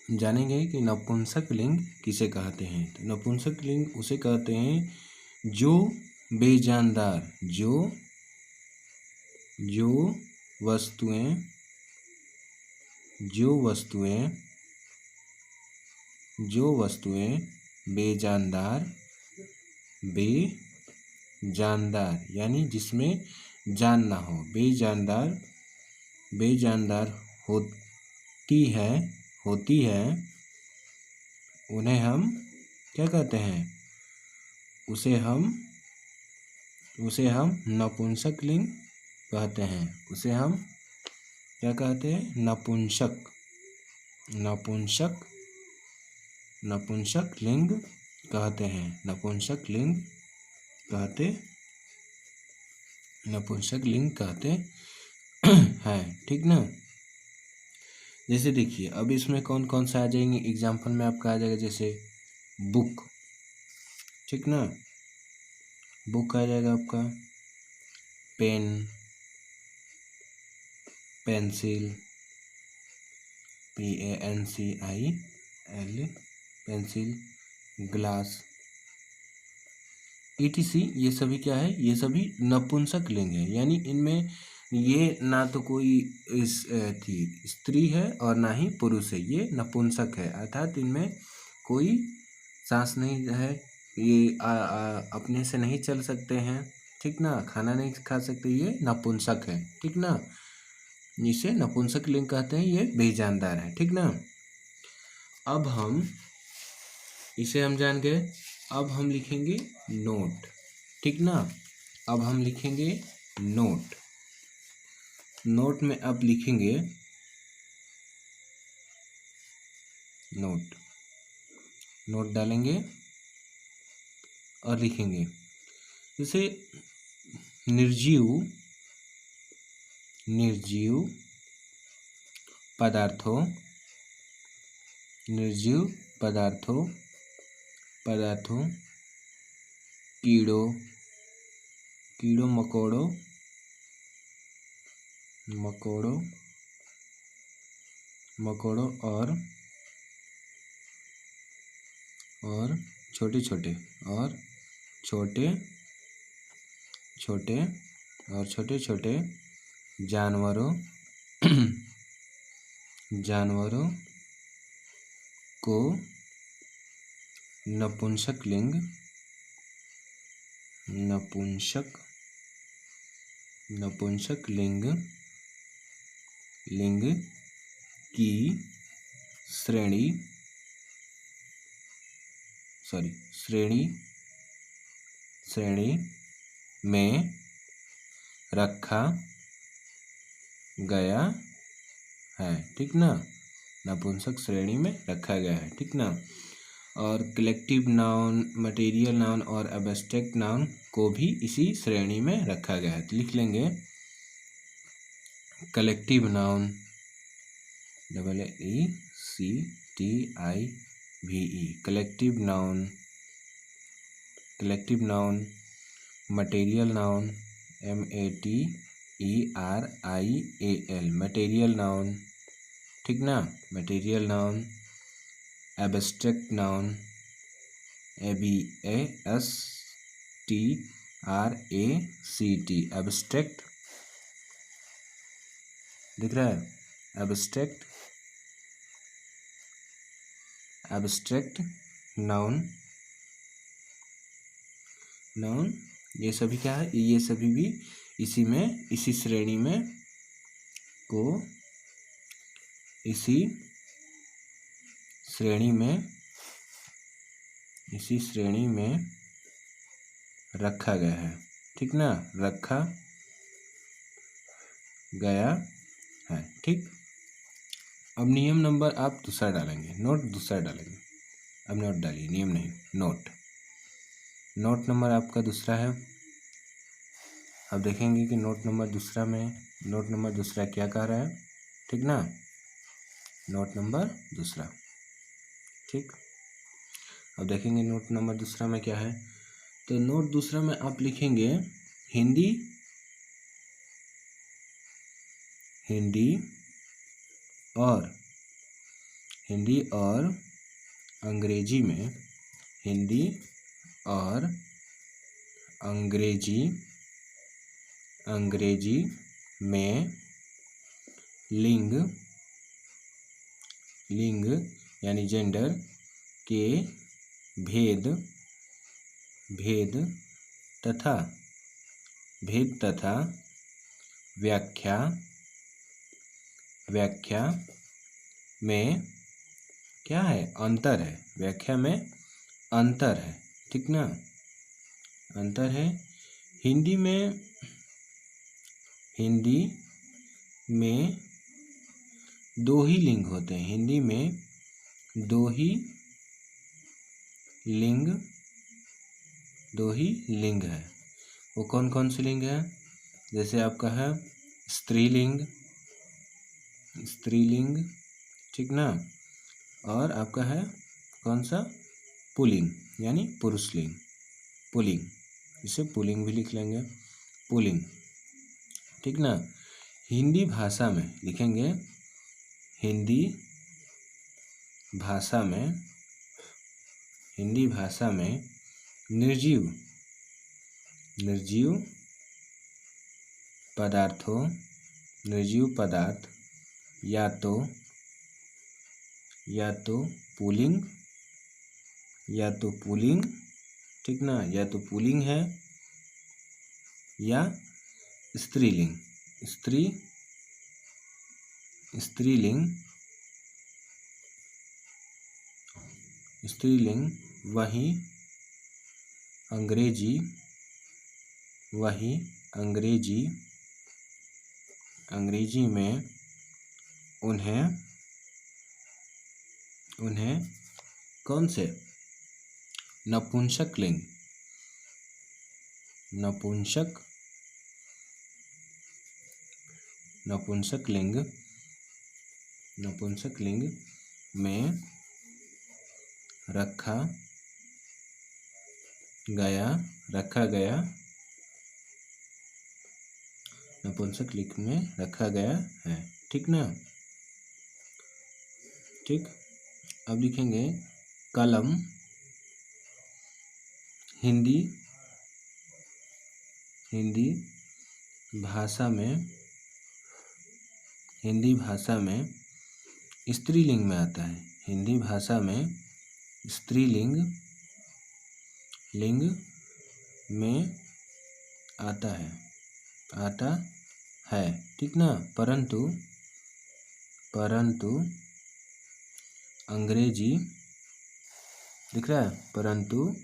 जानेंगे कि नपुंसक लिंग किसे कहते हैं। तो नपुंसक लिंग उसे कहते हैं जो बेजानदार, जो वस्तुएं बेजानदार यानी जिसमें जान ना हो, बेजानदार होती है, उन्हें हम क्या कहते हैं, उसे हम नपुंसक लिंग कहते हैं। उसे हम क्या कहते हैं, नपुंसक लिंग कहते हैं। नपुंसक लिंग कहते हैं, ठीक ना। जैसे देखिए अब इसमें कौन कौन सा आ जाएंगे, एग्जाम्पल में आपका आ जाएगा जैसे बुक, ठीक ना, बुक आ जाएगा आपका, pen, pencil, PANCIL, pencil, glass, ETC। ये सभी क्या है, ये सभी नपुंसक लिंग है, यानी इनमें ये ना तो कोई स्त्री है और ना ही पुरुष है, ये नपुंसक है, अर्थात इनमें कोई सांस नहीं है, ये अपने से नहीं चल सकते हैं, ठीक ना, खाना नहीं खा सकते, ये नपुंसक है, ठीक ना। इसे नपुंसक लिंग कहते हैं, ये बेजानदार है, ठीक ना। अब हम इसे हम जान गए। अब हम लिखेंगे नोट, ठीक ना। अब हम लिखेंगे नोट में अब लिखेंगे नोट डालेंगे और लिखेंगे जैसे निर्जीव पदार्थों कीड़ों मकोड़ों और छोटे छोटे जानवरों को नपुंसक लिंग की श्रेणी में रखा गया है, ठीक ना, नपुंसक श्रेणी में रखा गया है, ठीक ना। और कलेक्टिव नाउन, मटेरियल नाउन और एब्स्ट्रैक्ट नाउन को भी इसी श्रेणी में रखा गया है। तो लिख लेंगे collective noun, AECTIVE, collective noun, material noun, MATERIAL, material noun, ठीक ना, material noun, abstract noun, ABSTRACT, abstract, दिख रहा है, एब्स्ट्रैक्ट नाउन, ये सभी क्या है, ये सभी भी इसी श्रेणी में रखा गया है, ठीक ना, रखा गया है, ठीक। अब नियम नंबर आप दूसरा डालेंगे, नोट दूसरा डालेंगे, अब नोट डालिए, नियम नहीं, नोट नंबर आपका दूसरा है। अब देखेंगे कि नोट नंबर दूसरा क्या कह रहा है, ठीक ना, नोट नंबर दूसरा, ठीक। अब देखेंगे नोट नंबर दूसरा में क्या है। तो नोट दूसरा में आप लिखेंगे हिंदी और हिंदी और अंग्रेजी में, हिंदी और अंग्रेजी में लिंग यानी जेंडर के भेद तथा व्याख्या में क्या है, अंतर है। व्याख्या में अंतर है, ठीक ना, अंतर है। हिंदी में दो ही लिंग होते हैं। हिंदी में दो ही लिंग है। वो कौन कौन से लिंग है? जैसे आपका है स्त्रीलिंग, ठीक ना, और आपका है कौन सा, पुल्लिंग यानी पुरुष लिंग, पुल्लिंग, इसे पुल्लिंग भी लिख लेंगे, पुल्लिंग, ठीक ना। हिंदी भाषा में लिखेंगे, हिंदी भाषा में निर्जीव पदार्थ या तो पुल्लिंग, ठीक ना, या तो पुल्लिंग है या स्त्रीलिंग, वहीं अंग्रेजी में उन्हें कौन से नपुंसक लिंग में रखा गया, नपुंसक लिंग में रखा गया है, ठीक ना, ठीक। अब लिखेंगे कलम, हिंदी भाषा में स्त्रीलिंग में आता है। हिंदी भाषा में स्त्रीलिंग में आता है, ठीक ना। परंतु अंग्रेजी, दिख रहा है, परंतु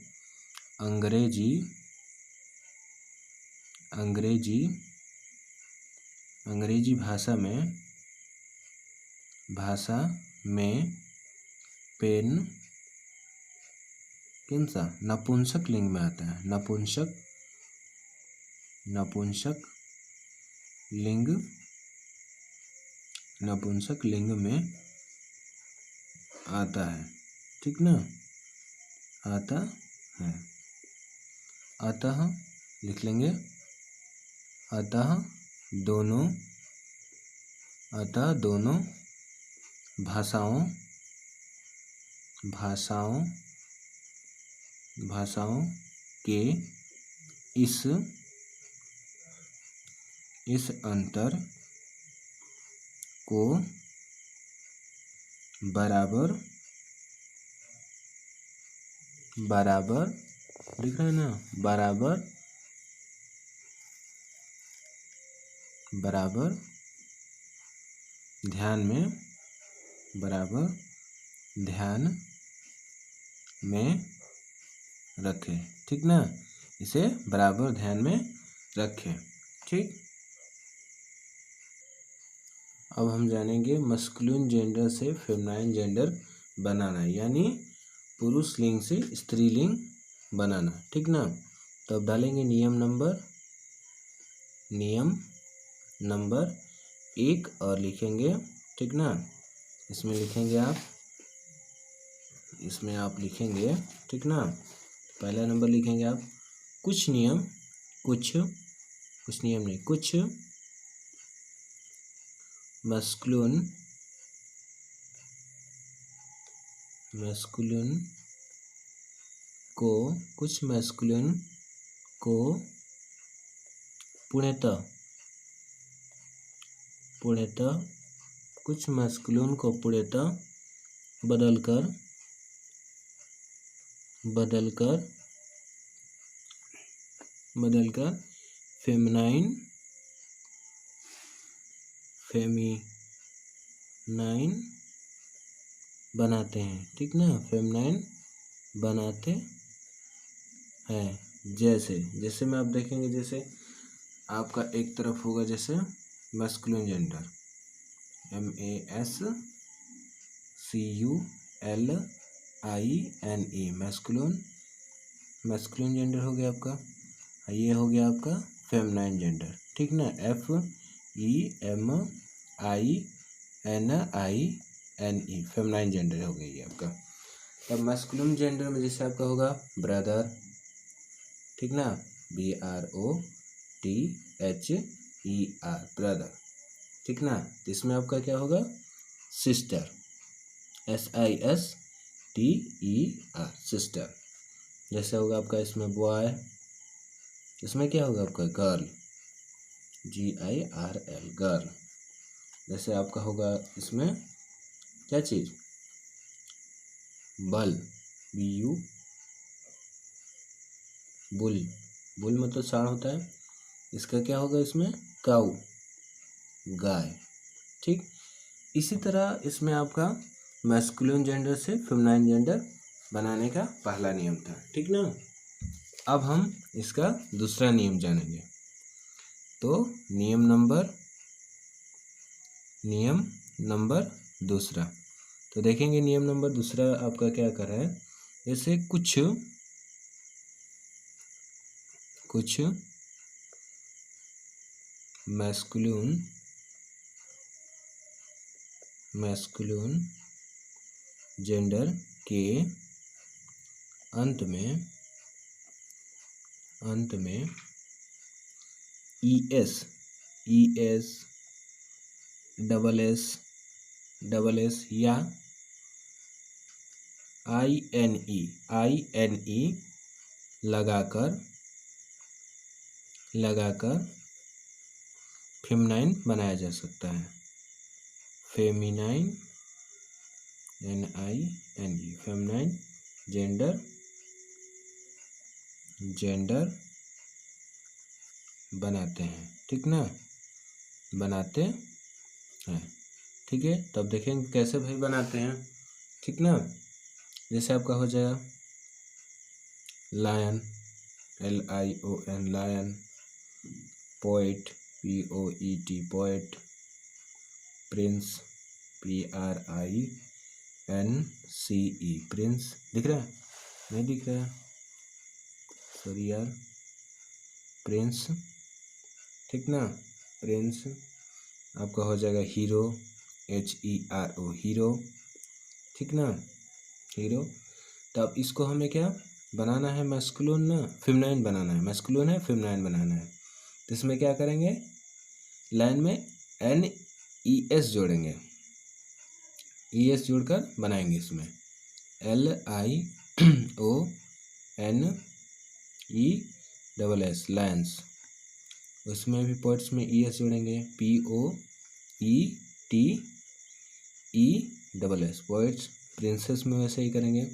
अंग्रेजी भाषा में पेन कौन सा, नपुंसक लिंग में आता है, नपुंसक लिंग में आता है, ठीक ना, आता है। अतः लिख लेंगे, अतः दोनों भाषाओं के इस अंतर को बराबर दिख रहा है ना, बराबर ध्यान में रखें, ठीक ना, इसे बराबर ध्यान में रखें, ठीक। अब हम जानेंगे मस्कुलिन जेंडर से फेमिनाइन जेंडर बनाना, यानी पुरुष लिंग से स्त्रीलिंग बनाना, ठीक ना। तो अब डालेंगे नियम नंबर 1 और लिखेंगे, ठीक ना। इसमें आप लिखेंगे, ठीक ना। पहला नंबर लिखेंगे आप, कुछ नियम नहीं, कुछ मस्कुलिन मैस्कुलिन को पूर्णतः कुछ मैस्कुलिन को पूर्णतः बदलकर फेमिनाइन बनाते हैं, ठीक ना, फेमिनाइन बनाते हैं। जैसे में आप देखेंगे, जैसे आपका एक तरफ होगा जैसे masculine gender MASCULINE masculine gender हो गया आपका। ये हो गया आपका फेमिनाइन जेंडर, ठीक ना, FEMININE फेमिनाइन जेंडर हो गया ये आपका। तब मैस्कुलिन जेंडर में जैसे आपका होगा ब्रदर, ठीक ना, BROTHER ब्रदर, ठीक ना। इसमें आपका क्या होगा सिस्टर, SISTER सिस्टर। जैसे होगा आपका इसमें बॉय, इसमें क्या होगा आपका गर्ल, GIRL गर्ल। जैसे आपका होगा इसमें क्या चीज बल, BU बुल मतलब सांड होता है, इसका क्या होगा इसमें काऊ गाय, ठीक। इसी तरह इसमें आपका मैस्कुलिन जेंडर से फेमिनाइन जेंडर बनाने का पहला नियम था, ठीक ना। अब हम इसका दूसरा नियम जानेंगे। तो नियम नंबर दूसरा, तो देखेंगे नियम नंबर दूसरा आपका क्या कर रहा है। जैसे कुछ मैस्कुलिन जेंडर के अंत में ES डबल एस या INE लगाकर फेमिनाइन बनाया जा सकता है। फेमिनाइन NINE फेमिनाइन जेंडर बनाते हैं, ठीक ना, बनाते हैं, ठीक है। तब देखेंगे कैसे भाई बनाते हैं, ठीक ना। जैसे आपका हो जाएगा lion, LION lion, poet, POET poet, prince, PRINCE prince. दिख रहा है, नहीं दिख रहा है, सॉरी यार, प्रिंस, ठीक ना। प्रिंस आपका हो जाएगा हीरो, HERO हीरो, ठीक ना, हीरो। तो अब इसको हमें क्या बनाना है, मैस्कुलिन ना फेमिनाइन बनाना है, मैस्कुलिन है फेमिनाइन बनाना है। तो इसमें क्या करेंगे, लाइन में NES जोड़ेंगे, ES जोड़कर बनाएंगे इसमें LIONESS लायंस। उसमें भी पोइट्स में ES जोड़ेंगे, POETESS पोइट्स। प्रिंसेस में वैसे ही करेंगे,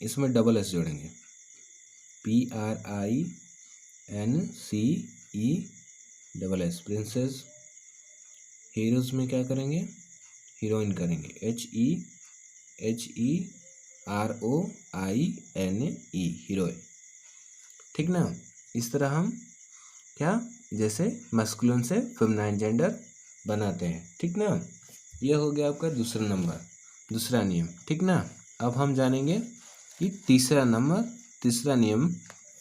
इसमें डबल S जोड़ेंगे, PRINCESS प्रिंसेस। हीरोज में क्या करेंगे, हीरोइन करेंगे, HEROINE हीरोइन, ठीक ना। इस तरह हम क्या जैसे मैस्कुलिन से फेमिनाइन जेंडर बनाते हैं, ठीक ना। ये हो गया आपका दूसरा नियम, ठीक ना। अब हम जानेंगे कि तीसरा नियम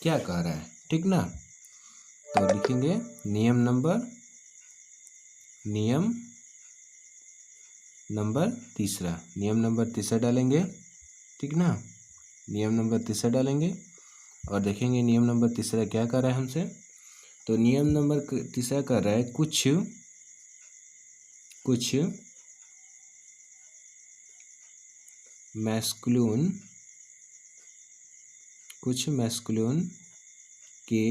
क्या कह रहा है, ठीक ना। तो लिखेंगे नियम नंबर तीसरा डालेंगे, ठीक ना। नियम नंबर तीसरा डालेंगे और देखेंगे नियम नंबर तीसरा क्या कर रहा है हमसे। तो नियम नंबर तीसरा कर रहा है कुछ मैस्कुलिन के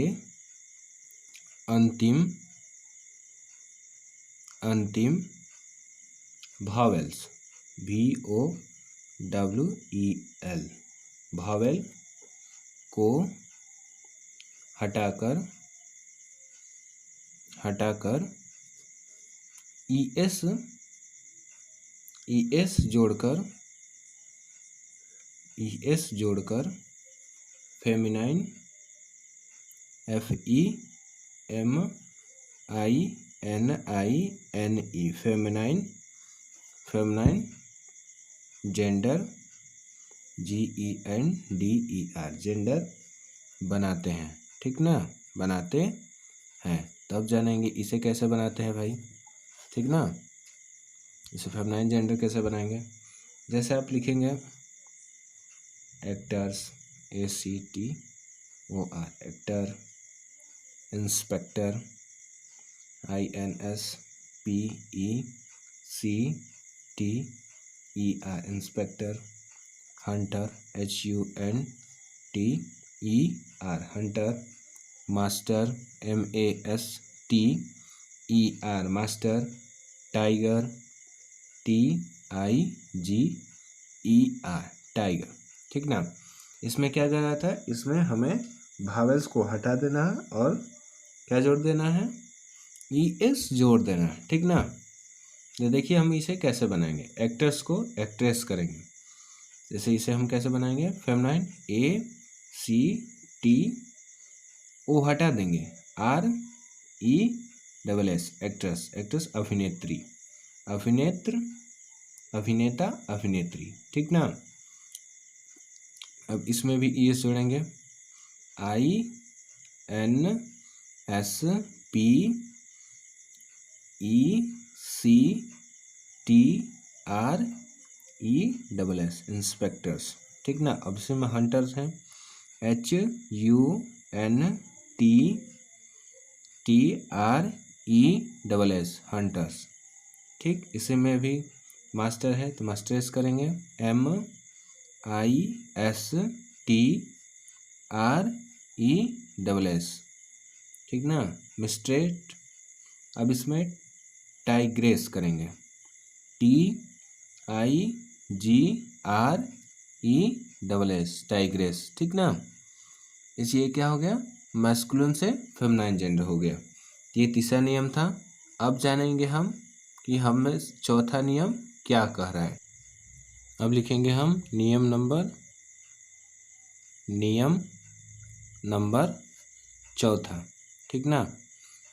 अंतिम वॉवेल्स VOWEL वॉवेल को हटाकर ES जोड़कर feminine FEMININE feminine gender GENDER gender बनाते हैं, ठीक ना, बनाते हैं। तब जानेंगे इसे कैसे बनाते हैं भाई, ठीक ना। इसे फेमिनाइन जेंडर कैसे बनाएंगे, जैसे आप लिखेंगे actors ACTOR actor, inspector INSPECTER inspector, Hunter HUNTER Hunter, master MASTER master, tiger TIGER tiger, ठीक ना। इसमें क्या करना था, इसमें हमें वावेल्स को हटा देना है और क्या जोड़ देना है, ES जोड़ देना है, ठीक ना। तो देखिए हम इसे कैसे बनाएंगे, एक्टर्स को एक्ट्रेस करेंगे, जैसे इसे हम कैसे बनाएंगे, फेमिनाइन ACTO हटा देंगे RESS एक्ट्रेस अभिनेत्री, अभिनेता अभिनेत्री, ठीक ना। अब इसमें भी ES जोड़ेंगे INSPECTERESS इंस्पेक्टर्स, ठीक ना। अब इसमें हंटर्स हैं HUNTERESS हंटर्स, ठीक। इसी में भी मास्टर है तो मास्टर्स करेंगे MISTRESS, ठीक ना, मिस्ट्रेट। अब इसमें टाइग्रेस करेंगे TIGRESS टाइग्रेस, ठीक ना। इसलिए क्या हो गया, मैस्कुलिन से फेमिनाइन जेंडर हो गया। ये तीसरा नियम था। अब जानेंगे हम कि हमें चौथा नियम क्या कह रहा है। अब लिखेंगे हम नियम नंबर चौथा, ठीक ना।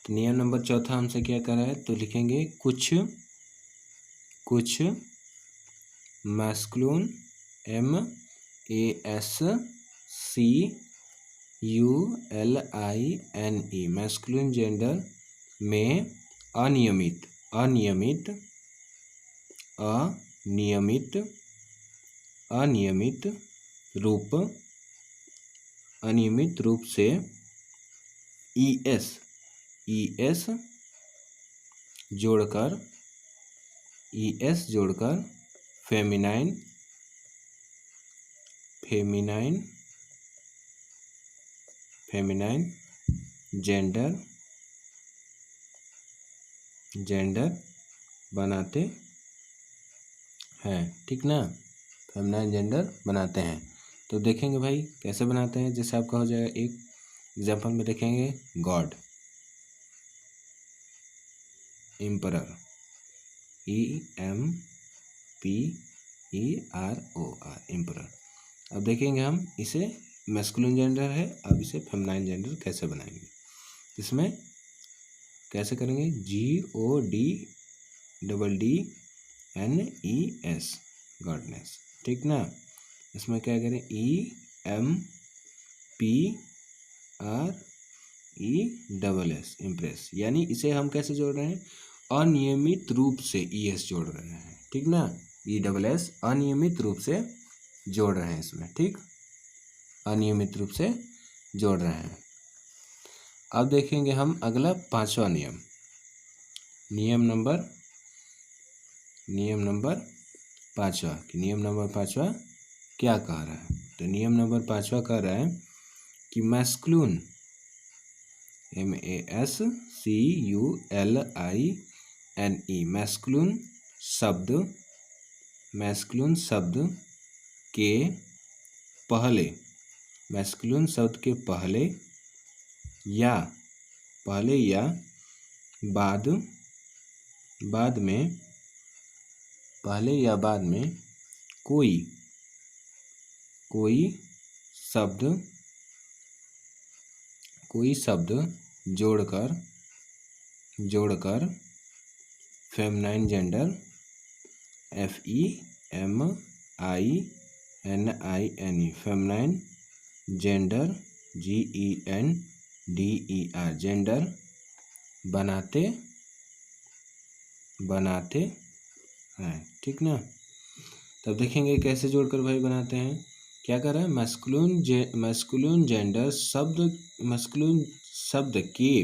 तो नियम नंबर चौथा हमसे क्या कह रहा है, तो लिखेंगे कुछ मैस्कुलिन MASCULINE मैस्कुलिन जेंडर में अनियमित रूप से ES जोड़कर फेमिनाइन जेंडर बनाते हैं, ठीक ना। फेमिनाइन जेंडर बनाते हैं। तो देखेंगे भाई कैसे बनाते हैं, जैसे आपका हो जाएगा, एक एग्जाम्पल में देखेंगे गॉड, एम्परर EMPEROR एम्परर। अब देखेंगे हम इसे मैस्कुलिन जेंडर है, अब इसे फेमिनाइन जेंडर कैसे बनाएंगे। इसमें कैसे करेंगे, GODDNES गॉडनेस, ठीक ना। इसमें क्या करें, EMPRESS इम्प्रेस, यानी इसे हम कैसे जोड़ रहे हैं, अनियमित रूप से ES जोड़ रहे हैं, ठीक ना। ESS अनियमित रूप से जोड़ रहे हैं इसमें, ठीक, अनियमित रूप से जोड़ रहे हैं। अब देखेंगे हम अगला पांचवा नियम, नियम नंबर पांचवा क्या कह रहा है। तो नियम नंबर 5वां कह रहा है कि मैस्कुलिन MASCULINE मैस्कुलिन शब्द के पहले या बाद में कोई शब्द जोड़कर feminine gender FEMININE feminine gender GENDER gender बनाते हैं। ठीक ना। तब देखेंगे कैसे जोड़कर भाई बनाते हैं। क्या कर रहा है, मैस्कुलिन जेंडर मैस्कुलिन शब्द के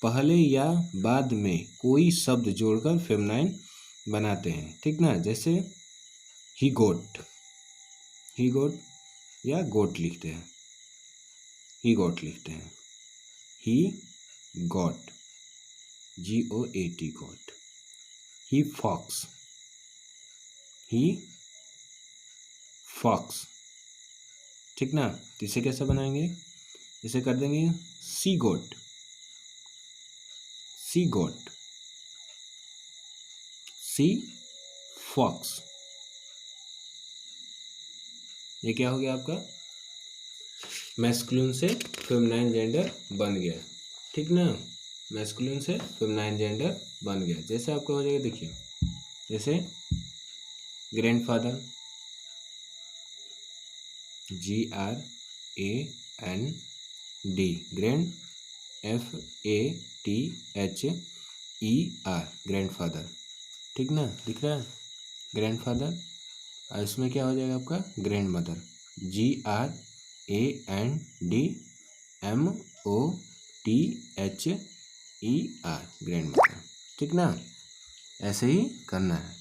पहले या बाद में कोई शब्द जोड़कर फेमिनाइन बनाते हैं। ठीक ना। जैसे ही गोट या गोट लिखते हैं, ही गॉट GOAT गॉट। He fox. ठीक ना। तो इसे कैसे बनाएंगे, इसे कर देंगे सी गोट सी फॉक्स। ये क्या हो गया आपका, मैस्कुलिन से फेमिनाइन जेंडर बन गया। ठीक ना। मैस्कुलिन से फेमिनाइन जेंडर बन गया। जैसे आपका हो जाएगा, देखिए जैसे grandfather GRAND grand FATHER grandfather. ठीक ना, दिख रहा है ग्रैंडफादर। और इसमें क्या हो जाएगा आपका grand mother GRANDMOTHER grand mother. ठीक ना। ऐसे ही करना है।